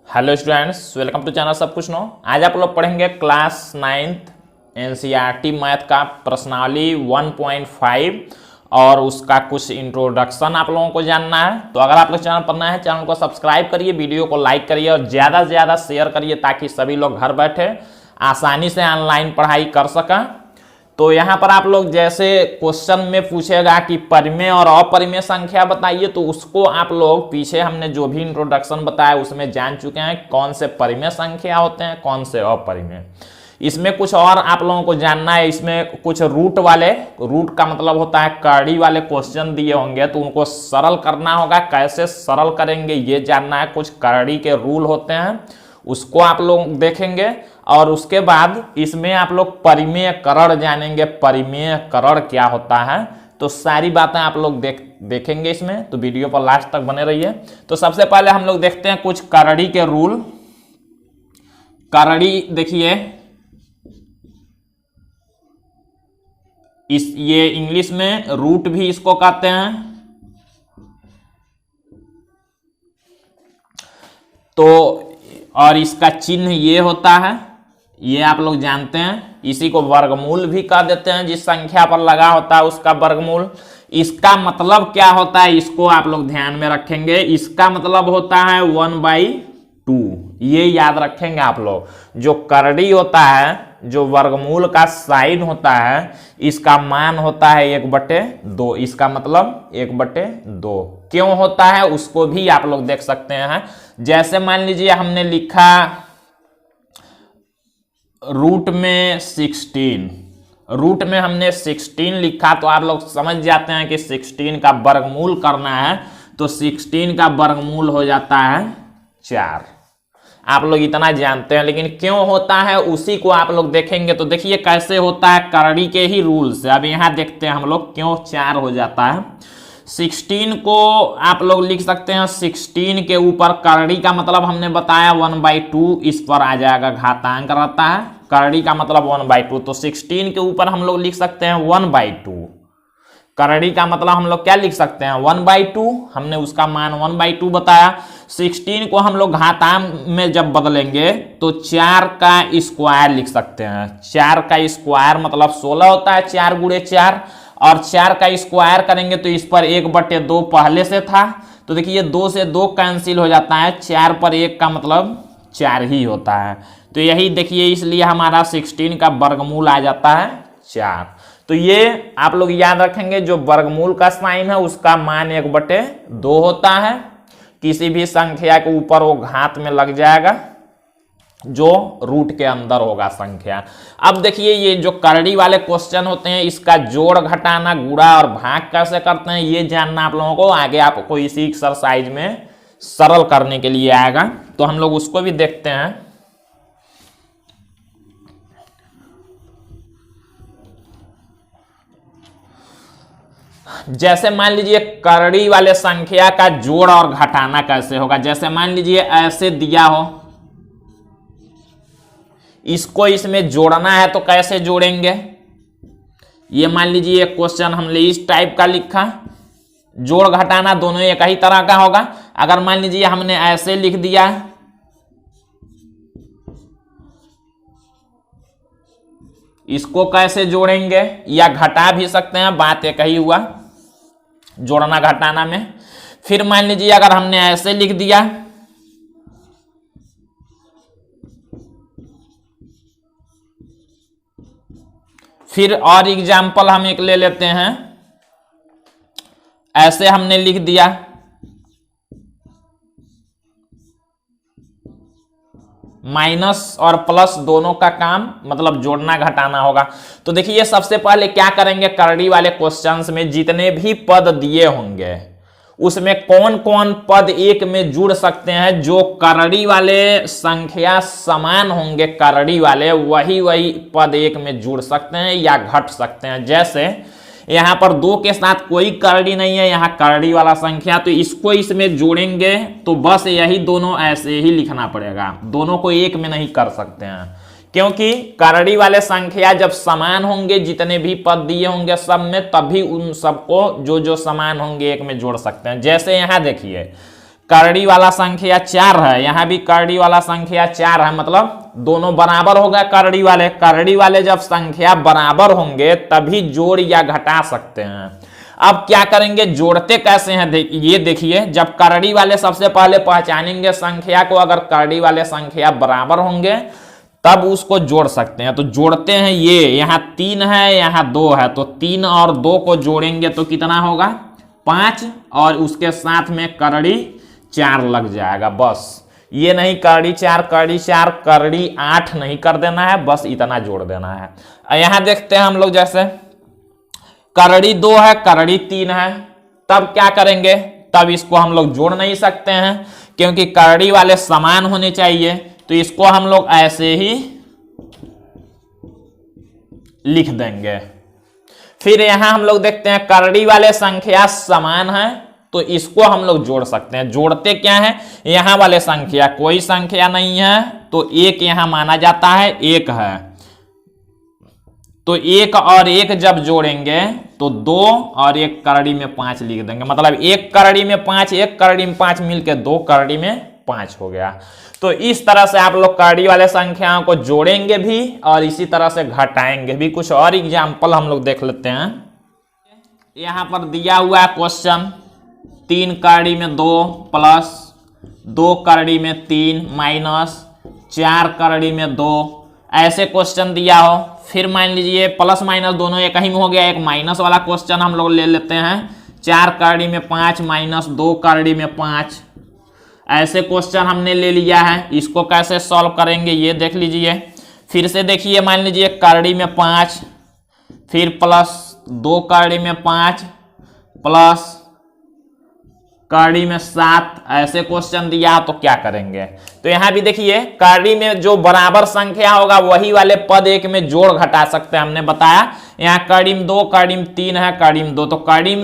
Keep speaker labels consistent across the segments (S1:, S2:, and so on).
S1: Hello students, welcome to channel सब कुछ no. आज आप लोग पढ़ेंगे क्लास 9th एनसीईआरटी मैथ का प्रश्नावली 1.5 और उसका कुछ इंट्रोडक्शन आप लोगों को जानना है। तो अगर आप लोग चैनल पर नए हैं, चैनल को सब्सक्राइब करिए, वीडियो को लाइक करिए और ज़्यादा से ज़्यादा शेयर करिए ताकि सभी लोग घर बैठे आसानी से ऑनलाइन पढ़ाई कर सकें। तो यहाँ पर आप लोग जैसे क्वेश्चन में पूछेगा कि परिमेय और अपरिमेय संख्या बताइए, तो उसको आप लोग पीछे हमने जो भी इंट्रोडक्शन बताया उसमें जान चुके हैं कौन से परिमेय संख्या होते हैं, कौन से अपरिमेय। इसमें कुछ और आप लोगों को जानना है। इसमें कुछ रूट का मतलब होता है कड़ी वाले क्वेश्चन दिए होंगे तो उनको सरल करना होगा। कैसे सरल करेंगे ये जानना है। कुछ कड़ी के रूल होते हैं उसको आप लोग देखेंगे और उसके बाद इसमें आप लोग परिमेय करण जानेंगे। परिमेय करण क्या होता है, तो सारी बातें आप लोग देखेंगे इसमें। तो वीडियो पर लास्ट तक बने रहिए। तो सबसे पहले हम लोग देखते हैं कुछ करड़ी के रूल। करड़ी देखिए, ये इंग्लिश में रूट भी इसको कहते हैं। तो और इसका चिन्ह ये होता है, ये आप लोग जानते हैं। इसी को वर्गमूल भी कह देते हैं, जिस संख्या पर लगा होता है उसका वर्गमूल। इसका मतलब क्या होता है इसको आप लोग ध्यान में रखेंगे। इसका मतलब होता है 1/2। ये याद रखेंगे आप लोग। जो करड़ी होता है, जो वर्गमूल का साइन होता है, इसका मान होता है 1/2। इसका मतलब 1/2 क्यों होता है उसको भी आप लोग देख सकते हैं। जैसे मान लीजिए हमने लिखा रूट में 16, रूट में हमने 16 लिखा तो आप लोग समझ जाते हैं कि 16 का वर्गमूल करना है तो 16 का वर्गमूल हो जाता है 4। आप लोग इतना जानते हैं, लेकिन क्यों होता है उसी को आप लोग देखेंगे। तो देखिए कैसे होता है करड़ी के ही रूल से। अब यहां देखते हैं हम लोग क्यों 4 हो जाता है। 16 को आप लोग लिख सकते हैं 16 के ऊपर करड़ी का मतलब हमने बताया 1/2, इस पर आ जाएगा घातांक रहता है। करड़ी का मतलब 1/2, तो 16 के ऊपर हम लोग लिख सकते हैं 1/2। करड़ी का मतलब हम लोग क्या लिख सकते हैं 1/2। हमने उसका मान 1/2 बताया। 16 को हम लोग घातांक में जब बदलेंगे तो 4 का स्क्वायर लिख सकते हैं। 4 का स्क्वायर मतलब 16 होता है, 4 गुणे 4, और 4 का स्क्वायर करेंगे तो इस पर 1/2 पहले से था। तो देखिए 2 से 2 कैंसिल हो जाता है, 4 पर 1 का मतलब 4 ही होता है। तो यही देखिए, इसलिए हमारा 16 का वर्गमूल आ जाता है 4। तो ये आप लोग याद रखेंगे, जो वर्गमूल का साइन है उसका मान 1/2 होता है। किसी भी संख्या के ऊपर वो घात में लग जाएगा जो रूट के अंदर होगा संख्या। अब देखिए ये जो करड़ी वाले क्वेश्चन होते हैं, इसका जोड़ घटाना, गुणा और भाग कैसे करते हैं ये जानना आप लोगों को आगे आपको इसी एक्सरसाइज में सरल करने के लिए आएगा। तो हम लोग उसको भी देखते हैं। जैसे मान लीजिए करड़ी वाले संख्या का जोड़ और घटाना कैसे होगा। जैसे मान लीजिए ऐसे दिया हो, इसको इसमें जोड़ना है तो कैसे जोड़ेंगे। ये मान लीजिए एक क्वेश्चन हमने इस टाइप का लिखा, जोड़ घटाना दोनों एक ही तरह का होगा। अगर मान लीजिए हमने ऐसे लिख दिया, इसको कैसे जोड़ेंगे, या घटा भी सकते हैं, बात एक ही हुआ जोड़ना घटाना में। फिर मान लीजिए अगर हमने ऐसे लिख दिया, फिर और एग्जाम्पल हम एक ले लेते हैं। ऐसे हमने लिख दिया, माइनस और प्लस दोनों का काम मतलब जोड़ना घटाना होगा। तो देखिए सबसे पहले क्या करेंगे, करड़ी वाले क्वेश्चंस में जितने भी पद दिए होंगे उसमें कौन कौन पद एक में जुड़ सकते हैं। जो करड़ी वाले संख्या समान होंगे, करड़ी वाले वही पद एक में जुड़ सकते हैं या घट सकते हैं। जैसे यहां पर 2 के साथ कोई करड़ी नहीं है, यहां करड़ी वाला संख्या, तो इसको इसमें जोड़ेंगे तो बस यही दोनों ऐसे ही लिखना पड़ेगा। दोनों को एक में नहीं कर सकते हैं, क्योंकि करड़ी वाले संख्या जब समान होंगे, जितने भी पद दिए होंगे सब में, तभी उन सबको जो जो समान होंगे एक में जोड़ सकते हैं। जैसे यहां देखिए करड़ी वाला संख्या 4 है, यहाँ भी करड़ी वाला संख्या 4 है, मतलब दोनों बराबर हो गए। करड़ी वाले जब संख्या बराबर होंगे तभी जोड़ या घटा सकते हैं। अब क्या करेंगे, जोड़ते कैसे हैं, ये देखिए। जब करड़ी वाले सबसे पहले पहचानेंगे संख्या को, अगर करड़ी वाले संख्या बराबर होंगे तब उसको जोड़ सकते हैं। तो जोड़ते हैं, ये यहाँ 3 है, यहाँ 2 है, तो 3 और 2 को जोड़ेंगे तो कितना होगा 5, और उसके साथ में करड़ी 4 लग जाएगा। बस ये नहीं करड़ी 4 करड़ी 8 नहीं कर देना है, बस इतना जोड़ देना है। यहां देखते हैं हम लोग, जैसे करड़ी 2 है, करड़ी 3 है, तब क्या करेंगे, तब इसको हम लोग जोड़ नहीं सकते हैं क्योंकि करड़ी वाले समान होने चाहिए। तो इसको हम लोग ऐसे ही लिख देंगे। फिर यहां हम लोग देखते हैं करड़ी वाले संख्या समान है, तो इसको हम लोग जोड़ सकते हैं। जोड़ते क्या है, यहां वाले संख्या कोई संख्या नहीं है तो 1 यहां माना जाता है, 1 है, तो 1 और 1 जब जोड़ेंगे तो 2 और 1 करड़ी में 5 लिख देंगे। मतलब 1 करड़ी में 5, 1 करड़ी में 5 मिलके 2 करड़ी में 5 हो गया। तो इस तरह से आप लोग करड़ी वाले संख्याओं को जोड़ेंगे भी और इसी तरह से घटाएंगे भी। कुछ और एग्जाम्पल हम लोग देख लेते हैं। यहां पर दिया हुआ है क्वेश्चन, 3 करड़ी में 2 प्लस 2 करड़ी में 3 माइनस 4 करड़ी में 2, ऐसे क्वेश्चन दिया हो। फिर मान लीजिए प्लस माइनस दोनों एक ही में हो गया, एक माइनस वाला क्वेश्चन हम लोग ले लेते हैं, 4 करड़ी में 5 माइनस 2 करड़ी में 5, ऐसे क्वेश्चन हमने ले लिया है। इसको कैसे सॉल्व करेंगे ये देख लीजिए। फिर से देखिए, मान लीजिए करड़ी में 5, फिर प्लस 2 करड़ी में 5 प्लस करड़ी में 7, ऐसे क्वेश्चन दिया तो क्या करेंगे। तो यहां भी देखिए, करड़ी में जो बराबर संख्या होगा वही वाले पद एक में जोड़ घटा सकते हैं। हमने बताया यहाँ करड़ी में 2 करड़ी में 3 है, करड़ी में 2, तो करड़ी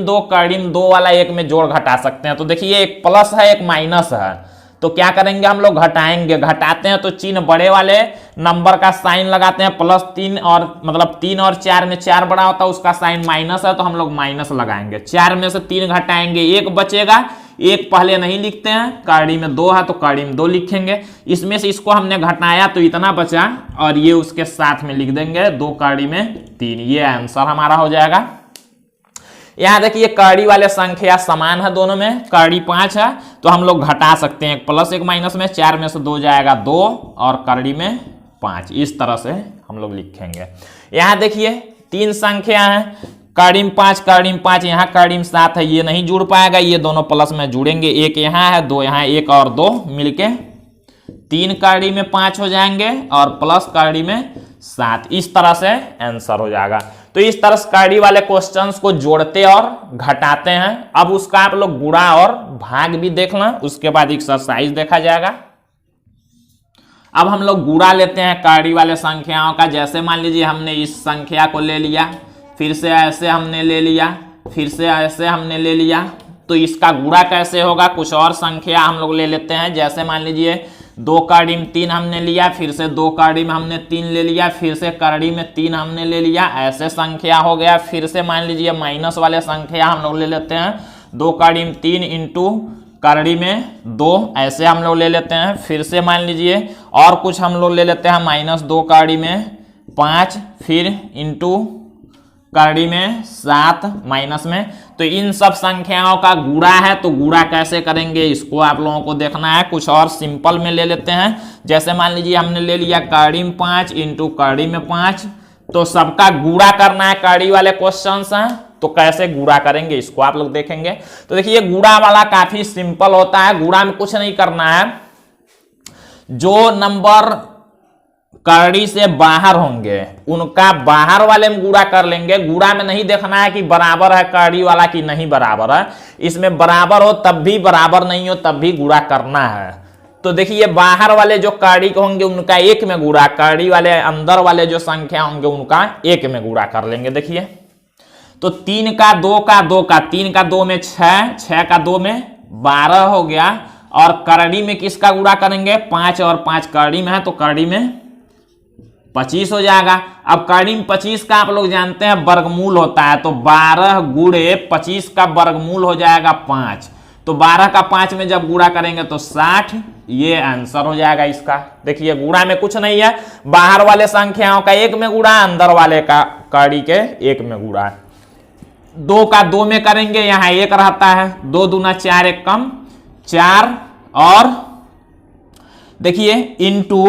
S1: में 2 वाला एक में जोड़ घटा सकते हैं। तो देखिए, एक प्लस है, एक माइनस है, तो क्या करेंगे हम लोग घटाएंगे। घटाते हैं तो चिन्ह बड़े वाले नंबर का साइन लगाते हैं, +3 और मतलब 3 और 4 में 4 बड़ा होता है, उसका साइन माइनस है तो हम लोग माइनस लगाएंगे। 4 में से 3 घटाएंगे, 1 बचेगा, 1 पहले नहीं लिखते हैं, करड़ी में 2 है तो करड़ी में 2 लिखेंगे। इसमें से इसको हमने घटाया तो इतना बचा और ये उसके साथ में लिख देंगे, 2 करड़ी में 3, ये आंसर हमारा हो जाएगा। यहां देखिए, करड़ी वाले संख्या समान है दोनों में, करड़ी 5 है तो हम लोग घटा सकते हैं, प्लस 1 माइनस में 4 में से 2 जाएगा 2 और करड़ी में 5, इस तरह से हम लोग लिखेंगे। यहां देखिए 3 संख्या है, करड़ी में 5 यहाँ करड़ी में 7 है, ये नहीं जुड़ पाएगा, ये दोनों प्लस में जुड़ेंगे, 1 यहाँ है 2 यहाँ, 1 और 2 मिलके 3 करड़ी में 5 हो जाएंगे और प्लस करड़ी में 7, इस तरह से आंसर हो जाएगा। तो इस तरह से करड़ी वाले क्वेश्चंस को जोड़ते और घटाते हैं। अब उसका आप लोग गुणा और भाग भी देख लें, उसके बाद एक्सरसाइज देखा जाएगा। अब हम लोग गुणा लेते हैं करड़ी वाले संख्याओं का। जैसे मान लीजिए हमने इस संख्या को ले लिया, फिर से ऐसे हमने ले लिया, फिर से ऐसे हमने ले लिया, तो इसका गुणा कैसे होगा। कुछ और संख्या हम लोग ले लेते हैं, जैसे मान लीजिए 2 करड़ी में 3 हमने लिया, फिर से 2 करड़ी में हमने 3 ले लिया, फिर से करड़ी में 3 हमने ले लिया, ऐसे संख्या हो गया। फिर से मान लीजिए माइनस वाले संख्या हम लोग ले लेते हैं, 2 करड़ी में 3 इंटू करड़ी में 2, ऐसे हम लोग ले लेते हैं। फिर से मान लीजिए और कुछ हम लोग ले लेते हैं, -2 करड़ी में 5, फिर इंटू करड़ी में 7 माइनस में। तो इन सब संख्याओं का गुणा है, तो गुणा कैसे करेंगे इसको आप लोगों को देखना है। कुछ और सिंपल में ले लेते हैं, जैसे मान लीजिए हमने ले लिया करड़ी में 5 इंटू करड़ी में 5, तो सबका गुणा करना है, करड़ी वाले क्वेश्चंस हैं तो कैसे गुणा करेंगे इसको आप लोग देखेंगे। तो देखिए, गुणा वाला काफी सिंपल होता है, गुणा में कुछ नहीं करना है, जो नंबर करड़ी से बाहर होंगे उनका बाहर वाले में गुणा कर लेंगे। गुणा में नहीं देखना है कि बराबर है करड़ी वाला कि नहीं बराबर है, इसमें बराबर हो तब भी, बराबर नहीं हो तब भी गुणा करना है। तो देखिए, बाहर वाले जो करड़ी के होंगे उनका 1 में गुणा, करड़ी वाले अंदर वाले जो संख्या होंगे उनका 1 में गुणा कर लेंगे। देखिए, तो 3 का 2 का 2 का 3 का 2 में 6, 6 का 2 में 12 हो गया। और करड़ी में किसका गुणा करेंगे, 5 और 5 करड़ी में है तो करड़ी में 25 हो जाएगा। अब करड़ी में 25 का आप लोग जानते हैं वर्गमूल होता है, तो 12 गुणे 25 का वर्गमूल हो जाएगा 5। तो 12 का 5 में जब गुणा करेंगे तो 60, ये आंसर हो जाएगा इसका। देखिए गुणा में कुछ नहीं है, बाहर वाले संख्याओं का 1 में गुणा, अंदर वाले का कड़ी के 1 में गुणा। 2 का 2 में करेंगे, यहां 1 रहता है, 2 दूना 4, 1 कम 4, और देखिए इंटू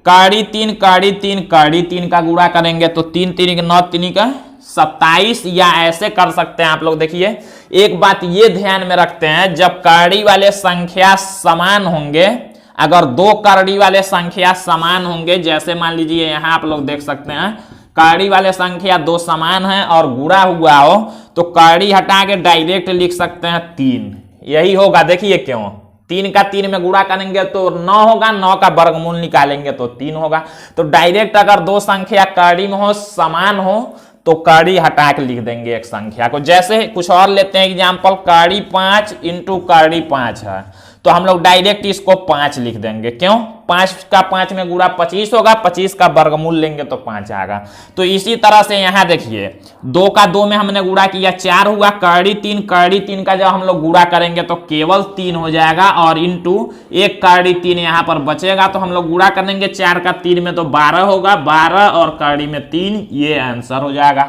S1: कड़ी 3 कड़ी 3 कड़ी 3 का गुणा करेंगे तो 3 3 के 9 3 का 27, या ऐसे कर सकते हैं आप लोग। देखिए एक बात ये ध्यान में रखते हैं, जब कड़ी वाले संख्या समान होंगे, अगर 2 कड़ी वाले संख्या समान होंगे, जैसे मान लीजिए यहां आप लोग देख सकते हैं कड़ी वाले संख्या 2 समान है और गुणा हुआ हो, तो कड़ी हटा के डायरेक्ट लिख सकते हैं 3, यही होगा। देखिए क्यों, 3 का 3 में गुणा करेंगे तो 9 होगा, 9 का वर्गमूल निकालेंगे तो 3 होगा। तो डायरेक्ट अगर 2 संख्या कड़ी में हो, समान हो, तो कड़ी हटा के लिख देंगे एक संख्या को। जैसे कुछ और लेते हैं एग्जांपल, कड़ी 5 इंटू कड़ी 5 है, तो हम लोग डायरेक्ट इसको 5 लिख देंगे। क्यों, 5 का 5 में गुणा 25 होगा, 25 का वर्गमूल लेंगे तो 5 आएगा। तो इसी तरह से यहां देखिए 2 का 2 में हमने गुणा किया 4 हुआ, कड़ी 3 का जब हम लोग गुणा करेंगे तो केवल 3 हो जाएगा, और इंटू 1 कड़ी 3 यहां पर बचेगा, तो हम लोग गुणा करेंगे 4 का 3 में तो 12 होगा, 12 और कड़ी में 3, ये आंसर हो जाएगा।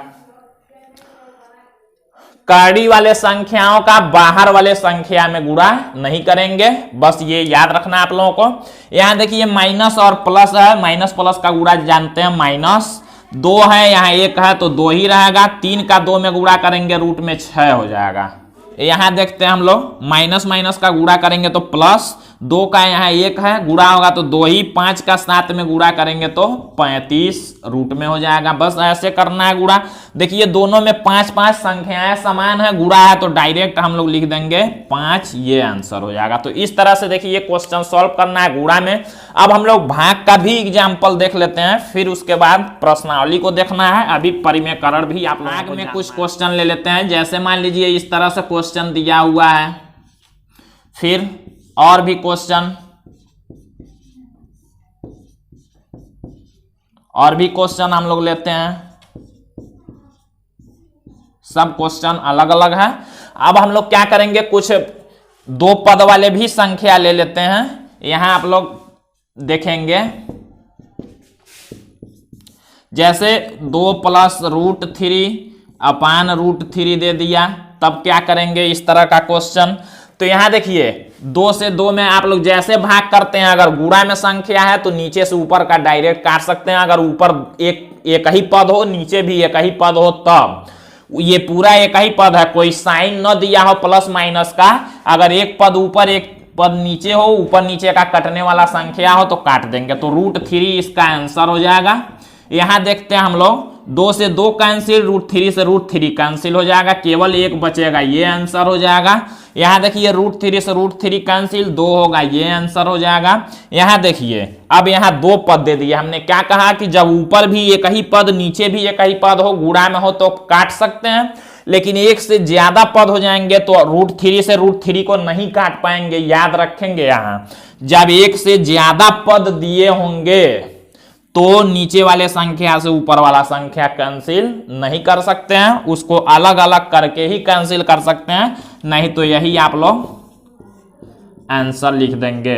S1: कड़ी वाले संख्याओं का बाहर वाले संख्या में गुणा नहीं करेंगे, बस ये याद रखना आप लोगों को। यहां देखिए माइनस और प्लस है, माइनस प्लस का गुणा जानते हैं, -2 है, यहां 1 है तो 2 ही रहेगा। 3 का 2 में गुणा करेंगे रूट में 6 हो जाएगा। यहां देखते हैं हम लोग माइनस माइनस का गुणा करेंगे तो प्लस, 2 का यहाँ 1 है, गुणा होगा तो 2 ही, 5 का 7 में गुणा करेंगे तो 35 रूट में हो जाएगा। बस ऐसे करना है गुणा। देखिए दोनों में 5 5 संख्याएं समान है, गुणा है तो डायरेक्ट हम लोग लिख देंगे 5, ये आंसर हो जाएगा। तो इस तरह से देखिए क्वेश्चन सॉल्व करना है गुणा में। अब हम लोग भाग का भी एग्जाम्पल देख लेते हैं, फिर उसके बाद प्रश्नावली को देखना है। अभी परिमेयकरण भी आप भाग में कुछ क्वेश्चन ले लेते हैं। जैसे मान लीजिए इस तरह से क्वेश्चन दिया हुआ है, फिर और भी क्वेश्चन हम लोग लेते हैं। सब क्वेश्चन अलग अलग है। अब हम लोग क्या करेंगे, कुछ 2 पद वाले भी संख्या ले लेते हैं। यहां आप लोग देखेंगे जैसे 2 + √3 अपान √3 दे दिया, तब क्या करेंगे इस तरह का क्वेश्चन। तो यहां देखिए 2 से 2 में आप लोग जैसे भाग करते हैं, अगर गुणा में संख्या है तो नीचे से ऊपर का डायरेक्ट काट सकते हैं। अगर ऊपर एक ही पद हो, नीचे भी एक ही पद हो, तब ये पूरा एक ही पद है, कोई साइन न दिया हो प्लस माइनस का, अगर एक पद ऊपर एक पद नीचे हो, ऊपर नीचे का कटने वाला संख्या हो तो काट देंगे। तो √3 इसका आंसर हो जाएगा। यहां देखते हैं हम लोग 2 से 2 कैंसिल, √3 से √3 कैंसिल हो जाएगा, केवल 1 बचेगा, ये आंसर हो जाएगा। यहां देखिए √3 से √3 कैंसिल, 2 होगा, ये आंसर हो जाएगा। यहां देखिए अब यहां 2 पद दे दिए। हमने क्या कहा कि जब ऊपर भी एक ही पद, नीचे भी एक ही पद हो, गुणा में हो तो काट सकते हैं, लेकिन 1 से ज्यादा पद हो जाएंगे तो √3 से √3 को नहीं काट पाएंगे। याद रखेंगे यहां जब 1 से ज्यादा पद दिए होंगे तो नीचे वाले संख्या से ऊपर वाला संख्या कैंसिल नहीं कर सकते हैं, उसको अलग अलग करके ही कैंसिल कर सकते हैं, नहीं तो यही आप लोग आंसर लिख देंगे।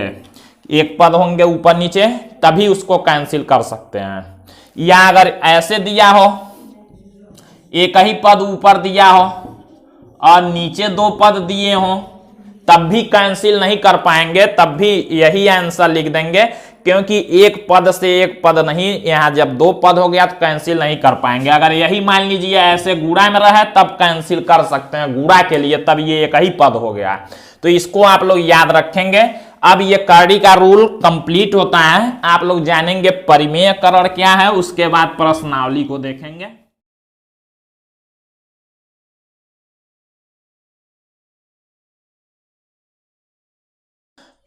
S1: एक पद होंगे ऊपर नीचे तभी उसको कैंसिल कर सकते हैं। या अगर ऐसे दिया हो, एक ही पद ऊपर दिया हो और नीचे 2 पद दिए हो, तब भी कैंसिल नहीं कर पाएंगे, तब भी यही आंसर लिख देंगे, क्योंकि एक पद से एक पद नहीं, यहां जब 2 पद हो गया तो कैंसिल नहीं कर पाएंगे। अगर यही मान लीजिए ऐसे गुणा में रहे तब कैंसिल कर सकते हैं गुणा के लिए, तब ये एक ही पद हो गया। तो इसको आप लोग याद रखेंगे। अब ये कड़ी का रूल कंप्लीट होता है, आप लोग जानेंगे परिमेयकरण क्या है, उसके बाद प्रश्नावली को देखेंगे।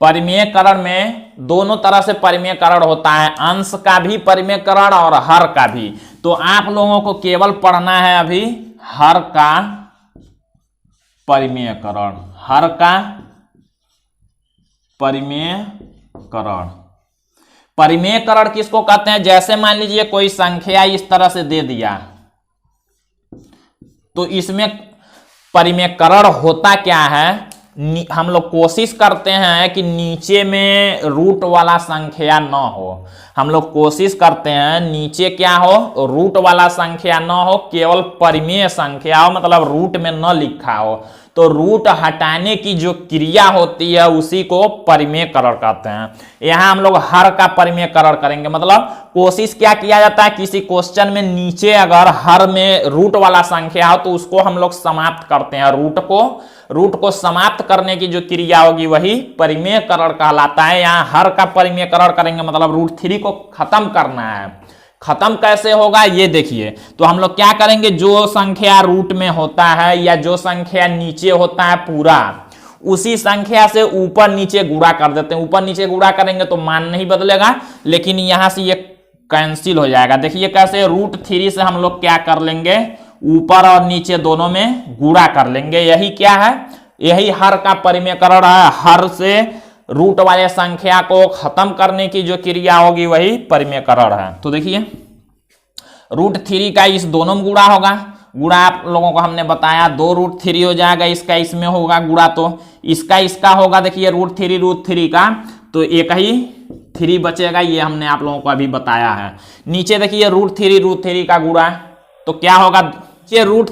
S1: परिमेयकरण में दोनों तरह से परिमेयकरण होता है, अंश का भी परिमेयकरण और हर का भी। तो आप लोगों को केवल पढ़ना है अभी हर का परिमेयकरण, हर का परिमेयकरण। परिमेयकरण किसको कहते हैं, जैसे मान लीजिए कोई संख्या इस तरह से दे दिया, तो इसमें परिमेयकरण होता क्या है, हम लोग कोशिश करते हैं कि नीचे में रूट वाला संख्या न हो। हम लोग कोशिश करते हैं नीचे क्या हो, रूट वाला संख्या न हो, केवल परिमेय संख्या हो, मतलब रूट में न लिखा हो। तो रूट हटाने की जो क्रिया होती है उसी को परिमेयकरण कहते हैं। यहां हम लोग हर का परिमेयकरण करेंगे, मतलब कोशिश क्या किया जाता है, किसी क्वेश्चन में नीचे अगर हर में रूट वाला संख्या हो तो उसको हम लोग समाप्त करते हैं। रूट को समाप्त करने की जो क्रिया होगी वही परिमेयकरण कहलाता है। यहाँ हर का परिमेयकरण करेंगे मतलब रूट 3 को खत्म करना है। खत्म कैसे होगा ये देखिए, तो हम लोग क्या करेंगे, जो संख्या रूट में होता है या जो संख्या नीचे होता है पूरा, उसी संख्या से ऊपर नीचे गुणा कर देते हैं। ऊपर नीचे गुणा करेंगे तो मान नहीं बदलेगा, लेकिन यहां से ये कैंसिल हो जाएगा। देखिए कैसे, रूट 3 से हम लोग क्या कर लेंगे, ऊपर और नीचे दोनों में गुणा कर लेंगे। यही क्या है, यही हर का परिमेयकरण है। हर से रूट वाले संख्या को खत्म करने की जो क्रिया होगी वही परिमेयकरण है। तो देखिए रूट 3 का इस दोनों में गुणा होगा, गुणा आप लोगों को हमने बताया 2 रूट 3 हो जाएगा, इसका इसमें होगा गुणा, तो इसका होगा। देखिए रूट 3 का तो एक ही 3 बचेगा, ये हमने आप लोगों को अभी बताया है। नीचे देखिए रूट 3 का गुणा, तो क्या होगा, ये रूट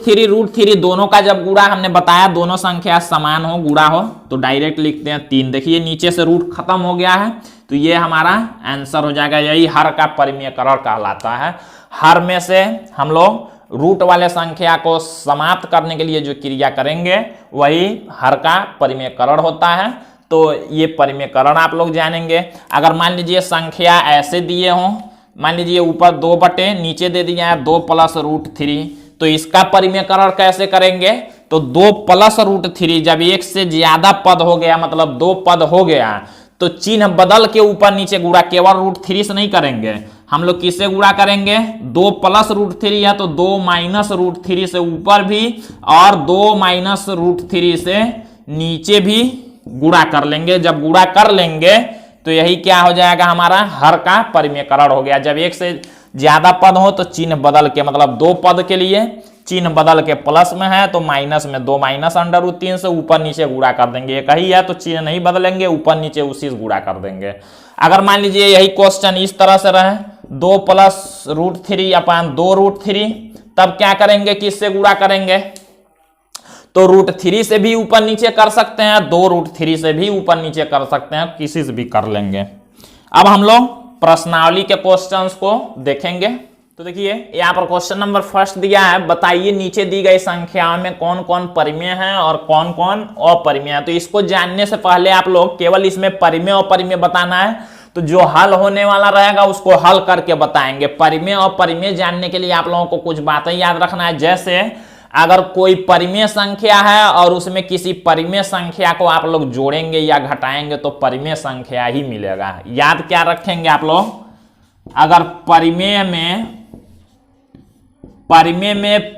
S1: 3 दोनों का जब गुणा हमने बताया दोनों संख्या समान हो, गुणा हो, तो डायरेक्ट लिखते हैं 3। देखिए नीचे से रूट खत्म हो गया है, तो ये हमारा आंसर हो जाएगा। यही हर का परिमेयकरण कहलाता है। हर में से हम लोग रूट वाले संख्या को समाप्त करने के लिए जो क्रिया करेंगे वही हर का परिमेयकरण होता है। तो ये परिमेयकरण आप लोग जानेंगे। अगर मान लीजिए संख्या ऐसे दिए हों, मान लीजिए ऊपर 2 बटे नीचे दे दिया है 2 प्लस रूट 3, तो इसका परिमेयकरण कैसे करेंगे, तो 2 प्लस रूट 3, जब एक से ज्यादा पद हो गया मतलब 2 पद हो गया तो चिन्ह बदल के ऊपर नीचे गुणा, केवल रूट 3 से नहीं करेंगे, हम लोग किससे गुणा करेंगे, 2 प्लस रूट 3 है तो 2 माइनस रूट 3 से ऊपर भी और 2 माइनस रूट 3 से नीचे भी गुणा कर लेंगे। जब गुणा कर लेंगे तो यही क्या हो जाएगा, हमारा हर का परिमेयकरण हो गया। जब एक से ज्यादा पद हो तो चिन्ह बदल के, मतलब 2 पद के लिए चिन्ह बदल के प्लस में है तो माइनस में 2 माइनस अंडर रूट 3 से ऊपर नीचे गुणा कर देंगे। एक ही है तो चिन्ह नहीं बदलेंगे, ऊपर नीचे उसी से गुणा कर देंगे। अगर मान लीजिए यही क्वेश्चन इस तरह से रहे 2 प्लस रूट 3 अपन 2 रूट 3, तब क्या करेंगे, किससे गुणा करेंगे, तो रूट 3 से भी ऊपर नीचे कर सकते हैं, 2 रूट 3 से भी ऊपर नीचे कर सकते हैं, किसी से भी कर लेंगे। अब हम लोग प्रश्नावली के क्वेश्चंस को देखेंगे। तो देखिए यहाँ पर क्वेश्चन नंबर 1 दिया है, बताइए नीचे दी गई संख्याओं में कौन कौन परिमेय है और कौन कौन अपरिमेय है। तो इसको जानने से पहले आप लोग केवल इसमें परिमेय और अपरिमेय बताना है, तो जो हल होने वाला रहेगा उसको हल करके बताएंगे। परिमेय और अपरिमेय जानने के लिए आप लोगों को कुछ बातें याद रखना है, जैसे अगर कोई परिमेय संख्या है और उसमें किसी परिमेय संख्या को आप लोग जोड़ेंगे या घटाएंगे तो परिमेय संख्या ही मिलेगा। याद क्या रखेंगे आप लोग, अगर परिमेय में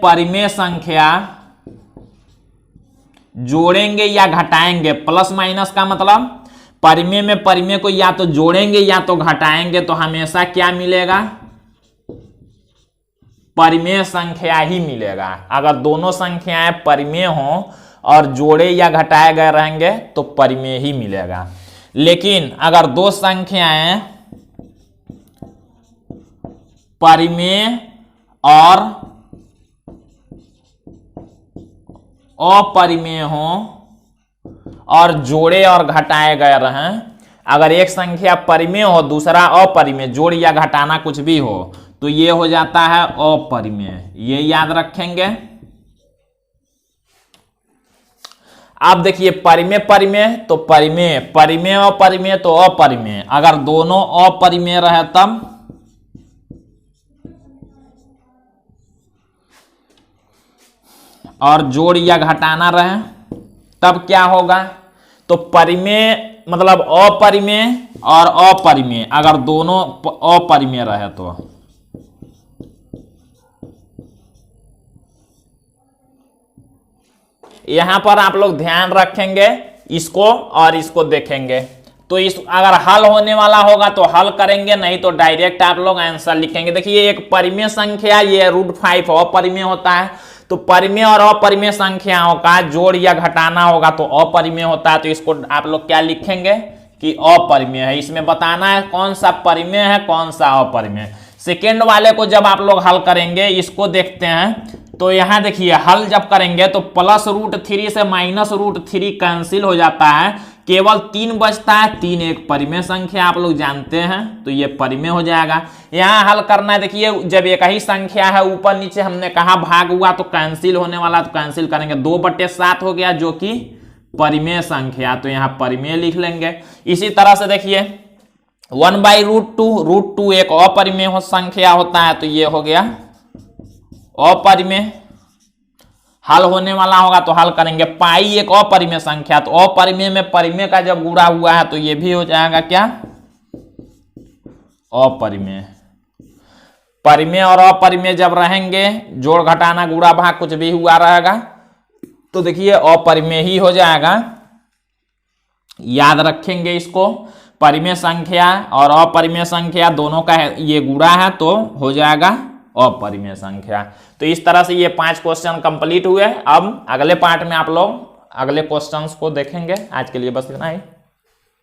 S1: परिमेय संख्या जोड़ेंगे या घटाएंगे, प्लस माइनस का मतलब परिमेय में परिमेय को या तो जोड़ेंगे या तो घटाएंगे तो हमेशा क्या मिलेगा, परिमेय संख्या ही मिलेगा। अगर दोनों संख्याएं परिमेय हों और जोड़े या घटाए गए रहेंगे तो परिमेय ही मिलेगा। लेकिन अगर दो संख्याएं परिमेय और अपरिमेय हों और जोड़े और घटाए गए रहें, अगर एक संख्या परिमेय हो दूसरा अपरिमेय, जोड़ या घटाना कुछ भी हो तो ये हो जाता है अपरिमेय। ये याद रखेंगे। अब देखिए परिमेय परिमेय तो परिमेय, परिमेय अपरिमेय तो अपरिमेय। अगर दोनों अपरिमेय रहे तब, और जोड़ या घटाना रहे तब क्या होगा, तो परिमेय मतलब अपरिमेय और अपरिमेय, अगर दोनों अपरिमेय रहे तो यहां पर आप लोग ध्यान रखेंगे, इसको और इसको देखेंगे। तो इस अगर हल होने वाला होगा तो हल करेंगे, नहीं तो डायरेक्ट आप लोग आंसर लिखेंगे। देखिए एक परिमेय संख्या ये √5 अपरिमेय होता है, तो परिमेय और अपरिमेय संख्याओं का जोड़ या घटाना होगा तो अपरिमेय होता है, तो इसको आप लोग क्या लिखेंगे कि अपरिमेय है। इसमें बताना है कौन सा परिमेय है कौन सा अपरिमेय। सेकेंड वाले को जब आप लोग हल करेंगे, इसको देखते हैं, तो यहां देखिए हल जब करेंगे तो +√3 से -√3 कैंसिल हो जाता है, केवल 3 बचता है। 3 एक परिमेय संख्या आप लोग जानते हैं, तो ये परिमेय हो जाएगा। यहां हल करना है, देखिए जब एक ही संख्या है ऊपर नीचे हमने कहा भाग हुआ तो कैंसिल होने वाला, तो कैंसिल करेंगे 2/7 हो गया जो कि परिमेय संख्या, तो यहां परिमेय लिख लेंगे। इसी तरह से देखिए 1/√2, √2 एक अपरिमेय संख्या होता है, तो ये हो गया अपरिमेय। हल होने वाला होगा तो हल करेंगे। पाई एक अपरिमेय संख्या, तो अपरिमेय में परिमेय का जब गुणा हुआ है तो ये भी हो जाएगा क्या अपरिमेय। परिमेय और अपरिमेय जब रहेंगे, जोड़ घटाना गुणा भाग कुछ भी हुआ रहेगा तो देखिए अपरिमेय ही हो जाएगा। याद रखेंगे इसको, परिमेय संख्या और अपरिमेय संख्या दोनों का ये गुणा है तो हो जाएगा अपरिमेय संख्या। तो इस तरह से ये 5 क्वेश्चन कंप्लीट हुए। अब अगले पार्ट में आप लोग अगले क्वेश्चंस को देखेंगे। आज के लिए बस इतना ही।